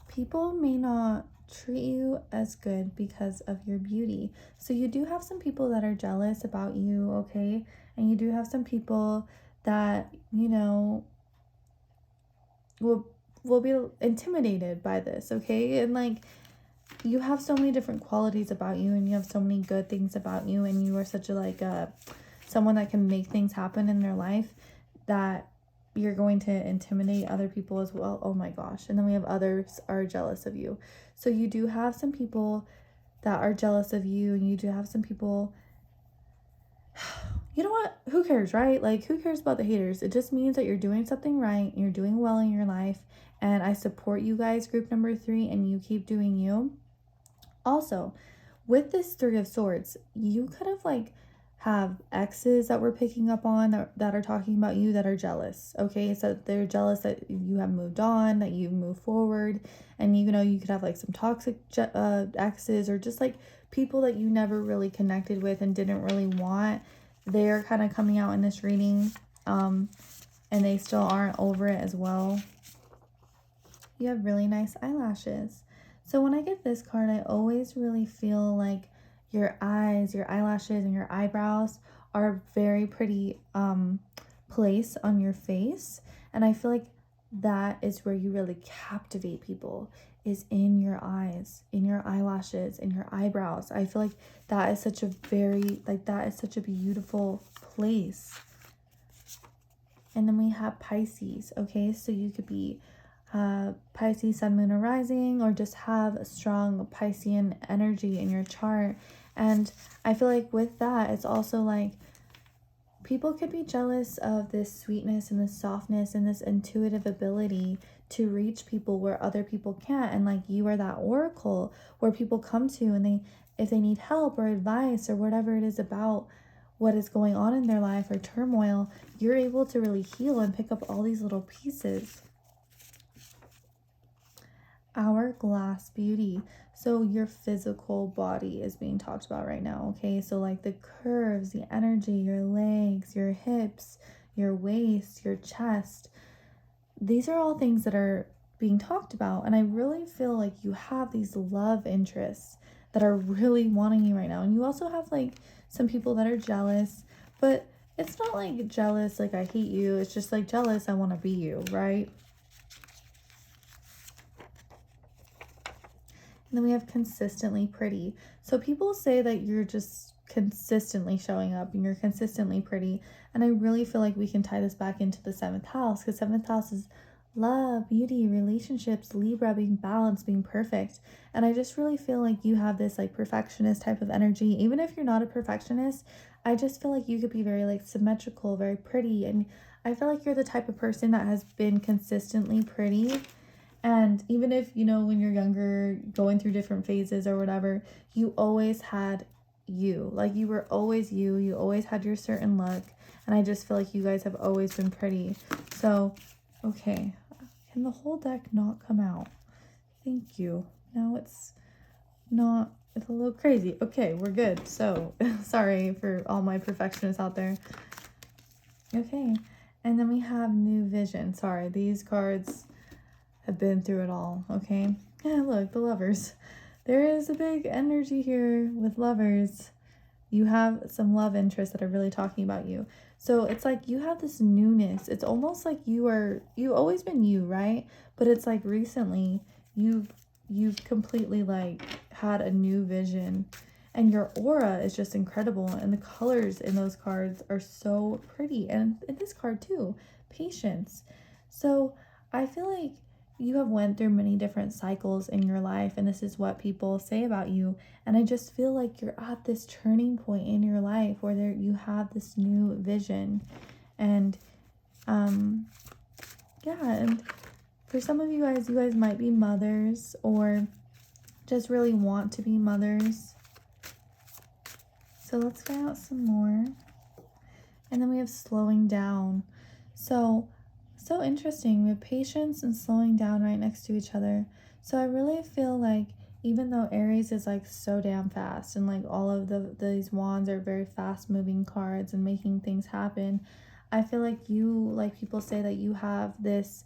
People may not treat you as good because of your beauty. So you do have some people that are jealous about you, okay? And you do have some people that, will be intimidated by this, okay? And like, you have so many different qualities about you, and you have so many good things about you, and you are such a someone that can make things happen in their life, that you're going to intimidate other people as well. Oh my gosh. And then we have others are jealous of you. So you do have some people that are jealous of you, and you do have some people, you know what? Who cares, right? Like, who cares about the haters? It just means that you're doing something right, you're doing well in your life, and I support you guys, group number 3, and you keep doing you. Also, with this 3 of Swords, you could have like have exes that we're picking up on that are talking about you that are jealous, okay? So they're jealous that you have moved on, that you've moved forward, and you could have like some toxic exes, or just like people that you never really connected with and didn't really want. They're kind of coming out in this reading, and they still aren't over it as well. You have really nice eyelashes. So when I get this card, I always really feel like your eyes, your eyelashes, and your eyebrows are a very pretty place on your face. And I feel like that is where you really captivate people, is in your eyes, in your eyelashes, in your eyebrows. I feel like that is such a beautiful place. And then we have Pisces, okay? So you could be Pisces, Sun, Moon, or Rising, or just have a strong Piscean energy in your chart. And I feel like with that, it's also like people could be jealous of this sweetness and this softness and this intuitive ability to reach people where other people can't. And like, you are that oracle where people come to, and if they need help or advice or whatever it is about what is going on in their life or turmoil, you're able to really heal and pick up all these little pieces. Hourglass beauty. So your physical body is being talked about right now, okay? So like the curves, the energy, your legs, your hips, your waist, your chest. These are all things that are being talked about. And I really feel like you have these love interests that are really wanting you right now. And you also have like some people that are jealous, but it's not like jealous like I hate you. It's just like jealous I want to be you, right? And then we have consistently pretty. So people say that you're just consistently showing up and you're consistently pretty. And I really feel like we can tie this back into the 7th house, because 7th house is love, beauty, relationships, Libra, being balanced, being perfect. And I just really feel like you have this like perfectionist type of energy. Even if you're not a perfectionist, I just feel like you could be very like symmetrical, very pretty. And I feel like you're the type of person that has been consistently pretty. And even if, you know, when you're younger, going through different phases or whatever, you always had you. Like, you were always you. You always had your certain look. And I just feel like you guys have always been pretty. So, okay. Can the whole deck not come out? Thank you. Now it's not, it's a little crazy. Okay, we're good. So, sorry for all my perfectionists out there. Okay. And then we have New Vision. Sorry, these cards have been through it all, okay? Yeah, look, the Lovers. There is a big energy here with Lovers. You have some love interests that are really talking about you. So it's like you have this newness. It's almost like you've always been you, right? But it's like recently you've completely like had a new vision, and your aura is just incredible, and the colors in those cards are so pretty, and in this card too, patience. So I feel like you have went through many different cycles in your life, and this is what people say about you. And I just feel like you're at this turning point in your life where you have this new vision. And yeah, and for some of you guys might be mothers or just really want to be mothers. So let's find out some more. And then we have slowing down. So interesting. We have patience and slowing down right next to each other. So I really feel like even though Aries is like so damn fast, and like all of these wands are very fast moving cards and making things happen, I feel like you, like people say that you have this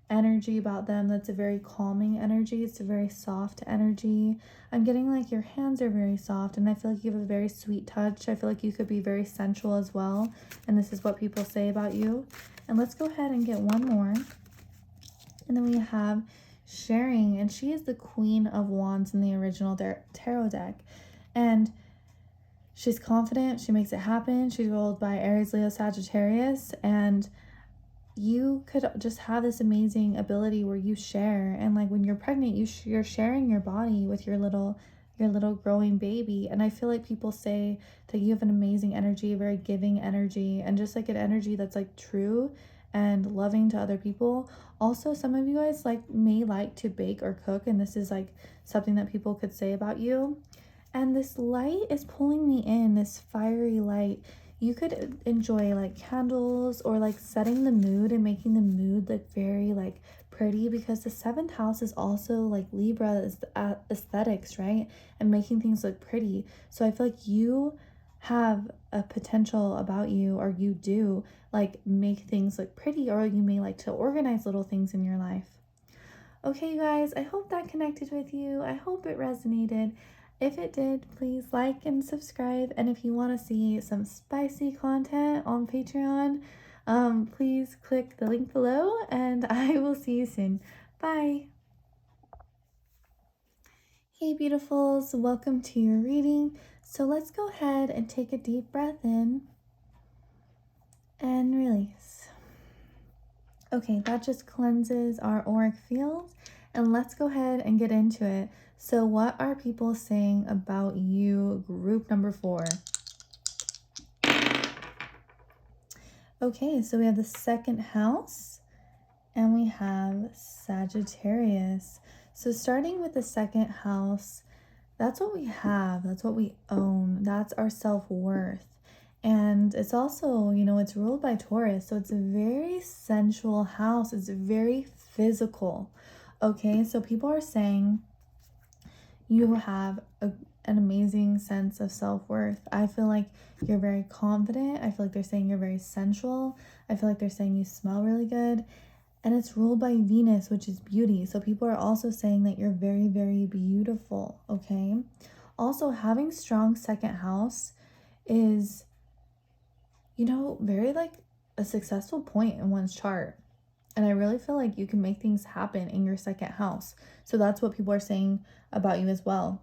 energy about them that's a very calming energy. It's a very soft energy. I'm getting like your hands are very soft, and I feel like you have a very sweet touch. I feel like you could be very sensual as well, and this is what people say about you. And let's go ahead and get one more. And then we have Sharing, and she is the Queen of Wands in the original tarot deck. And she's confident, she makes it happen. She's ruled by Aries, Leo, Sagittarius, and you could just have this amazing ability where you share. And like when you're pregnant, you're sharing your body with your little growing baby. And I feel like people say that you have an amazing energy, a very giving energy, and just like an energy that's like true and loving to other people. Also, some of you guys may like to bake or cook, and this is like something that people could say about you. And this light is pulling me in, this fiery light. You could enjoy like candles or like setting the mood and making the mood like very like pretty, because the 7th house is also like Libra, is aesthetics, right? And making things look pretty. So I feel like you have a potential about you, or you do like make things look pretty, or you may like to organize little things in your life. Okay, you guys, I hope that connected with you. I hope it resonated. If it did, please like and subscribe. And if you want to see some spicy content on Patreon, please click the link below, and I will see you soon. Bye. Hey, beautifuls, welcome to your reading. So let's go ahead and take a deep breath in and release. Okay, that just cleanses our auric field, and let's go ahead and get into it. So what are people saying about you, group number 4? Okay, so we have the 2nd house, and we have Sagittarius. So starting with the 2nd house, that's what we have, that's what we own, that's our self-worth. And it's also, you know, it's ruled by Taurus, so it's a very sensual house. It's very physical. Okay, so people are saying you have an amazing sense of self-worth. I feel like you're very confident. I feel like they're saying you're very sensual. I feel like they're saying you smell really good. And it's ruled by Venus, which is beauty. So people are also saying that you're very, very beautiful, okay? Also, having strong 2nd house is, you know, very like a successful point in one's chart. And I really feel like you can make things happen in your 2nd house. So that's what people are saying about you as well.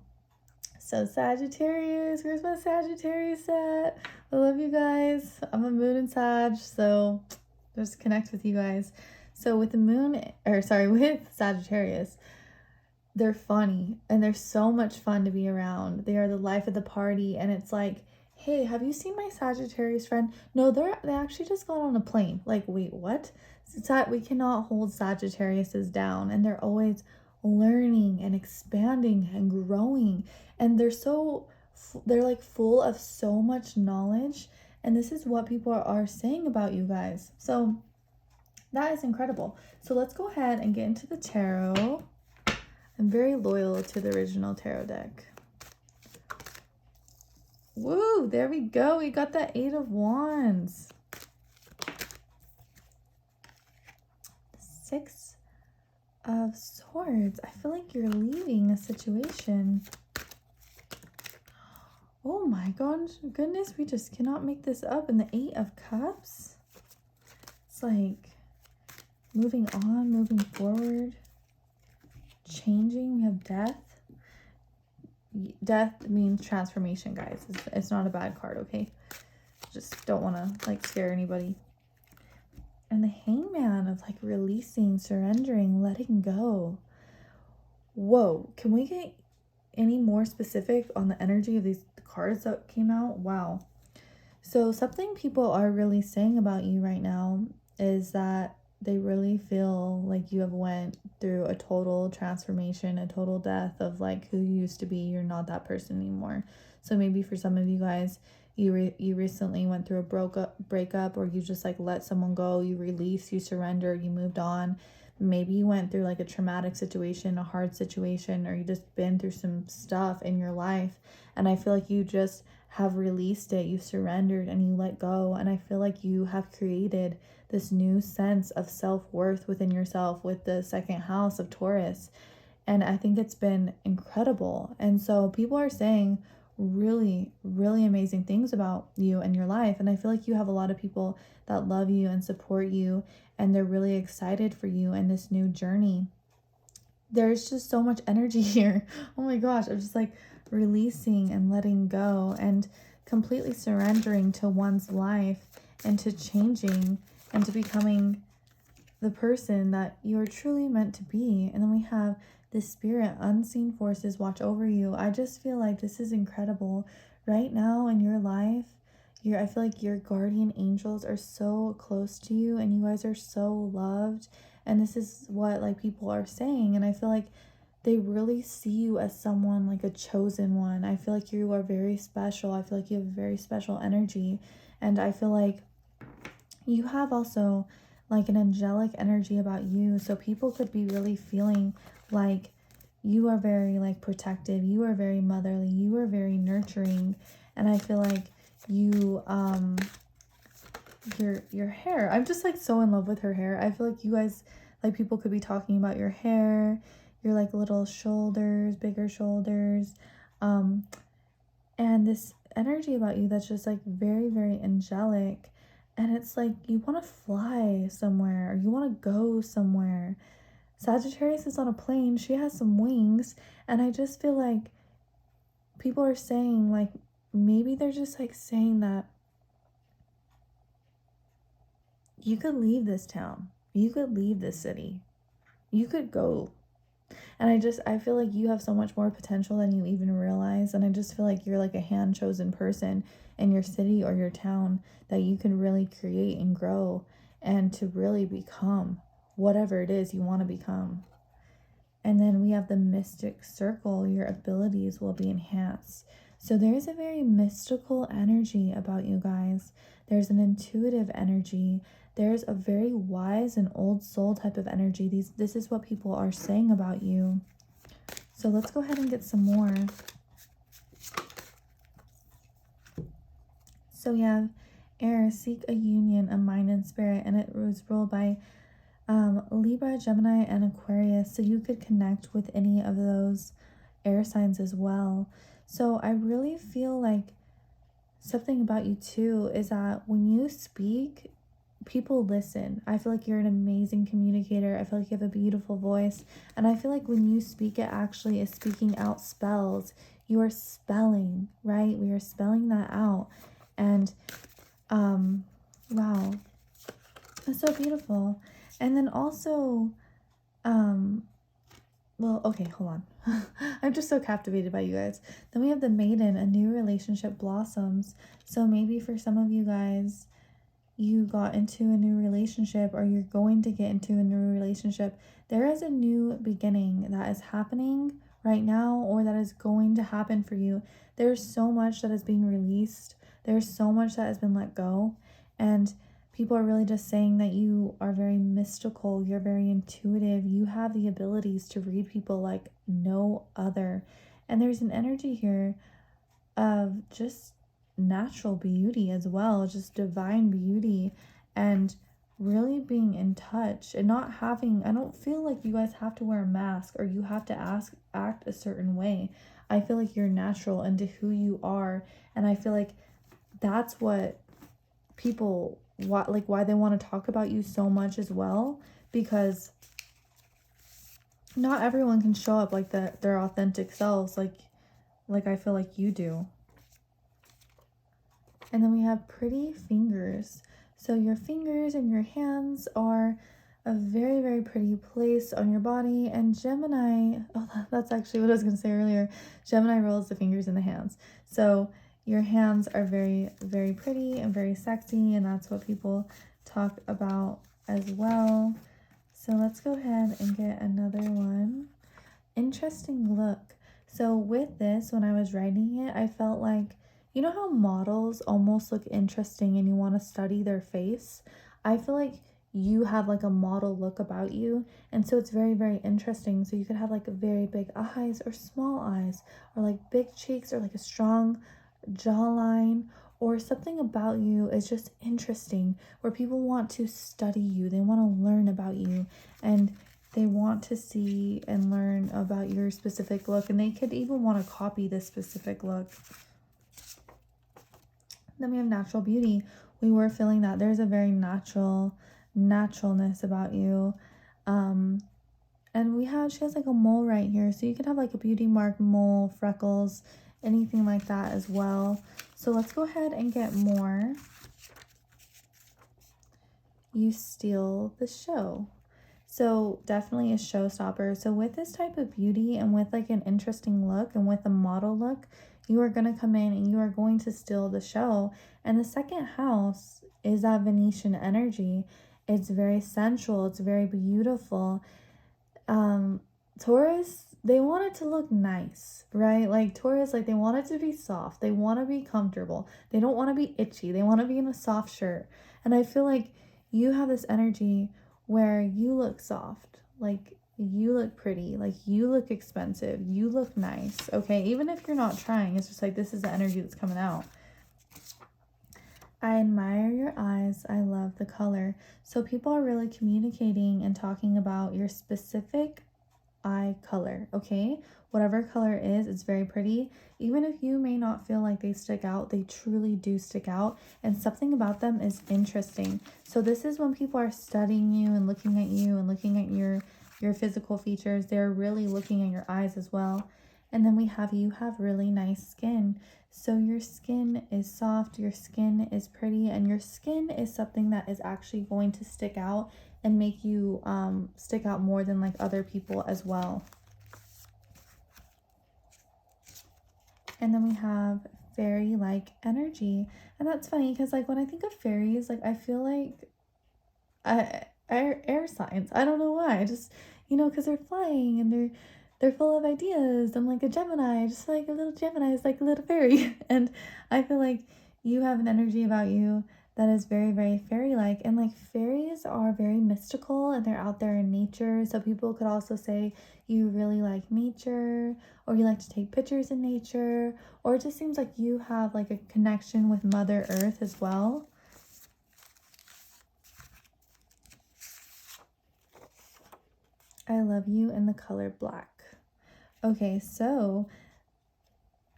So Sagittarius, where's my Sagittarius at? I love you guys. I'm a moon in Sag, so just connect with you guys. So with the moon, or sorry, with Sagittarius, they're funny and they're so much fun to be around. They are the life of the party, and it's like, hey, have you seen my Sagittarius friend? No, they actually just got on a plane. Like, wait, what? We cannot hold Sagittariuses down, and they're always learning and expanding and growing, and they're like full of so much knowledge, and this is what people are saying about you guys. So that is incredible. So let's go ahead and get into the tarot. I'm very loyal to the original tarot deck. Woo, there we go. We got that 8 of Wands. 6 of Swords. I feel like you're leaving a situation. Oh my goodness, we just cannot make this up. And the 8 of Cups. It's like moving on, moving forward, changing. We have Death. Death means transformation, guys. It's not a bad card, okay? Just don't want to like scare anybody. And the Hangman of like releasing, surrendering, letting go. Whoa, can we get any more specific on the energy of these cards that came out? Wow. So something people are really saying about you right now is that they really feel like you have went through a total transformation, a total death of like who you used to be. You're not that person anymore. So maybe for some of you guys, you recently went through a breakup, or you just like let someone go, you release, you surrender, you moved on. Maybe you went through like a traumatic situation, a hard situation, or you just been through some stuff in your life. And I feel like you just have released it, you surrendered and you let go. And I feel like you have created this new sense of self-worth within yourself with the second house of Taurus. And I think it's been incredible. And so people are saying really, really amazing things about you and your life. And I feel like you have a lot of people that love you and support you, and they're really excited for you and this new journey. There's just so much energy here. Oh my gosh, I'm just like releasing and letting go and completely surrendering to one's life and to changing and to becoming the person that you are truly meant to be. And then we have the Spirit, unseen forces watch over you. I just feel like this is incredible right now in your life. I feel like your guardian angels are so close to you, and you guys are so loved. And this is what like people are saying. And I feel like they really see you as someone like a chosen one. I feel like you are very special. I feel like you have very special energy. And I feel like you have also like an angelic energy about you. So people could be really feeling like you are very like protective. You are very motherly. You are very nurturing. And I feel like you, your hair, I'm just like so in love with her hair. I feel like you guys, like people could be talking about your hair, your like little shoulders, bigger shoulders, and this energy about you that's just like very, very angelic. And it's like you want to fly somewhere, or you want to go somewhere. Sagittarius is on a plane. She has some wings. And I just feel like people are saying like, maybe they're just like saying that you could leave this town. You could leave this city. You could go. And I feel like you have so much more potential than you even realize. And I just feel like you're like a hand-chosen person in your city or your town that you can really create and grow and to really become whatever it is you want to become. And then we have the mystic circle. Your abilities will be enhanced. So there's a very mystical energy about you guys. There's an intuitive energy. There's a very wise and old soul type of energy. This is what people are saying about you. So let's go ahead and get some more. So we have air, seek a union, a mind and spirit, and it was ruled by Libra, Gemini, and Aquarius. So you could connect with any of those air signs as well. So I really feel like something about you too is that when you speak, people listen. I feel like you're an amazing communicator. I feel like you have a beautiful voice. And I feel like when you speak, it actually is speaking out spells. you are spelling, right? We are spelling that out. And wow, it's so beautiful. And then also, well, okay, hold on. I'm just so captivated by you guys. Then we have the Maiden, a new relationship blossoms. So maybe for some of you guys, you got into a new relationship or you're going to get into a new relationship. There is a new beginning that is happening right now or that is going to happen for you. There's so much that is being released. There's so much that has been let go. And people are really just saying that you are very mystical, you're very intuitive, you have the abilities to read people like no other. And there's an energy here of just natural beauty as well, just divine beauty, and really being in touch and not having, I don't feel like you guys have to wear a mask or you have to act a certain way. I feel like you're natural into who you are, and I feel like that's what people why they want to talk about you so much as well, because not everyone can show up like their authentic selves like I feel like you do. And then we have pretty fingers. So your fingers and your hands are a very, very pretty place on your body. And Gemini, oh, that's actually what I was going to say earlier. Gemini rolls the fingers and the hands. So your hands are very, very pretty and very sexy. And that's what people talk about as well. So let's go ahead and get another one. Interesting look. So with this, when I was writing it, I felt like, you know how models almost look interesting and you want to study their face? I feel like you have like a model look about you, and so it's very, very interesting. So you could have like a very big eyes or small eyes, or like big cheeks, or like a strong jawline, or something about you is just interesting where people want to study you, they want to learn about you, and they want to see and learn about your specific look, and they could even want to copy this specific look. Then we have natural beauty. We were feeling that there's a very naturalness about you. And she has like a mole right here. So you could have like a beauty mark, mole, freckles, anything like that as well. So let's go ahead and get more. You steal the show. So definitely a showstopper. So with this type of beauty and with like an interesting look and with a model look, you are going to come in and you are going to steal the show. And the second house is that Venetian energy. It's very sensual. It's very beautiful. Taurus, they want it to look nice, right? Like Taurus, like they want it to be soft. They want to be comfortable. They don't want to be itchy. They want to be in a soft shirt. And I feel like you have this energy where you look soft, like you look pretty, like you look expensive, you look nice, okay? Even if you're not trying, it's just like this is the energy that's coming out. I admire your eyes. I love the color. So people are really communicating and talking about your specific eye color, okay? Whatever color it is, it's very pretty. Even if you may not feel like they stick out, they truly do stick out, and something about them is interesting. So this is when people are studying you and looking at you and looking at your physical features. They're really looking at your eyes as well. And then we have, you have really nice skin. So your skin is soft, your skin is pretty, and your skin is something that is actually going to stick out and make you stick out more than like other people as well. And then we have fairy-like energy. And that's funny because like when I think of fairies, like I feel like air signs. I don't know why. I just, because they're flying and they're full of ideas. I'm like a Gemini, just like a little Gemini is like a little fairy. And I feel like you have an energy about you that is very, very fairy-like. And like fairies are very mystical and they're out there in nature. So people could also say you really like nature, or you like to take pictures in nature, or it just seems like you have like a connection with Mother Earth as well. I love you in the color black. Okay, so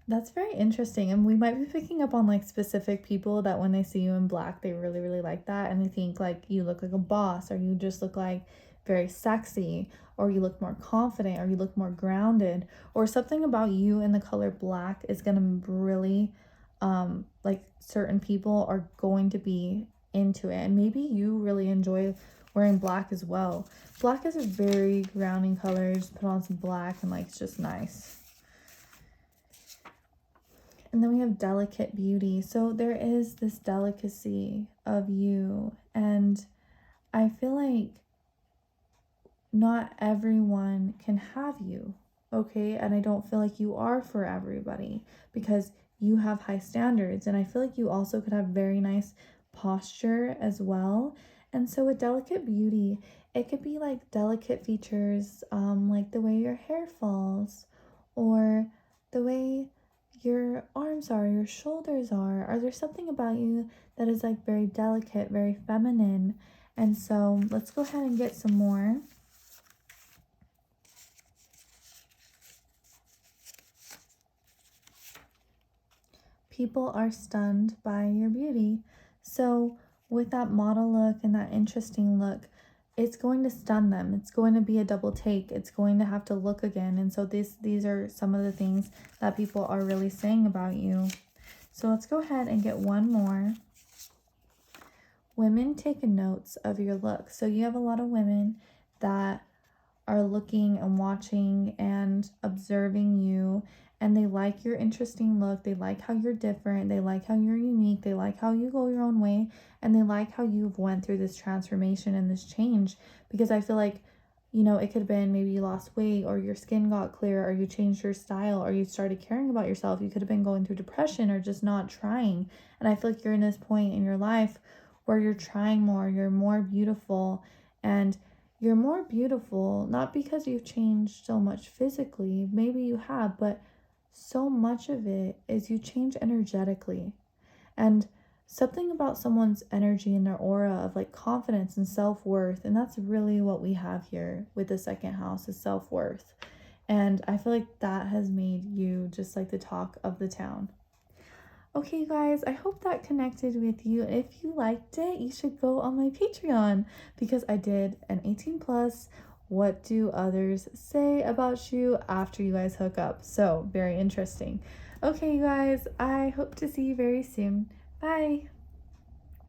that's very interesting, and we might be picking up on like specific people that when they see you in black, they really, really like that, and they think like you look like a boss, or you just look like very sexy, or you look more confident, or you look more grounded, or something about you in the color black is going to really, like certain people are going to be into it. And maybe you really enjoy wearing black as well. Black is a very grounding color. Just put on some black and like it's just nice. And then we have delicate beauty. So there is this delicacy of you, and I feel like not everyone can have you, okay? And I don't feel like you are for everybody because you have high standards. And I feel like you also could have very nice posture as well. And so with delicate beauty, it could be like delicate features, like the way your hair falls, or the way your arms are, your shoulders are. Are there something about you that is like very delicate, very feminine? And so let's go ahead and get some more. People are stunned by your beauty. So with that model look and that interesting look, it's going to stun them. It's going to be a double take. It's going to have to look again. And so these are some of the things that people are really saying about you. So let's go ahead and get one more. Women take notes of your look. So you have a lot of women that are looking and watching and observing you, and they like your interesting look. They like how you're different. They like how you're unique. They like how you go your own way, and they like how you've went through this transformation and this change, because I feel like, you know, it could have been maybe you lost weight, or your skin got clear, or you changed your style, or you started caring about yourself. You could have been going through depression or just not trying. And I feel like you're in this point in your life where you're trying more, you're more beautiful, and you're more beautiful, not because you've changed so much physically, maybe you have, but so much of it is you change energetically. And something about someone's energy and their aura of like confidence and self-worth, and that's really what we have here with the second house, is self-worth. And I feel like that has made you just like the talk of the town. Okay, guys, I hope that connected with you. If you liked it, you should go on my Patreon, because I did an 18 plus what do others say about you after you guys hook up. So very interesting. Okay, you guys, I hope to see you very soon. Bye.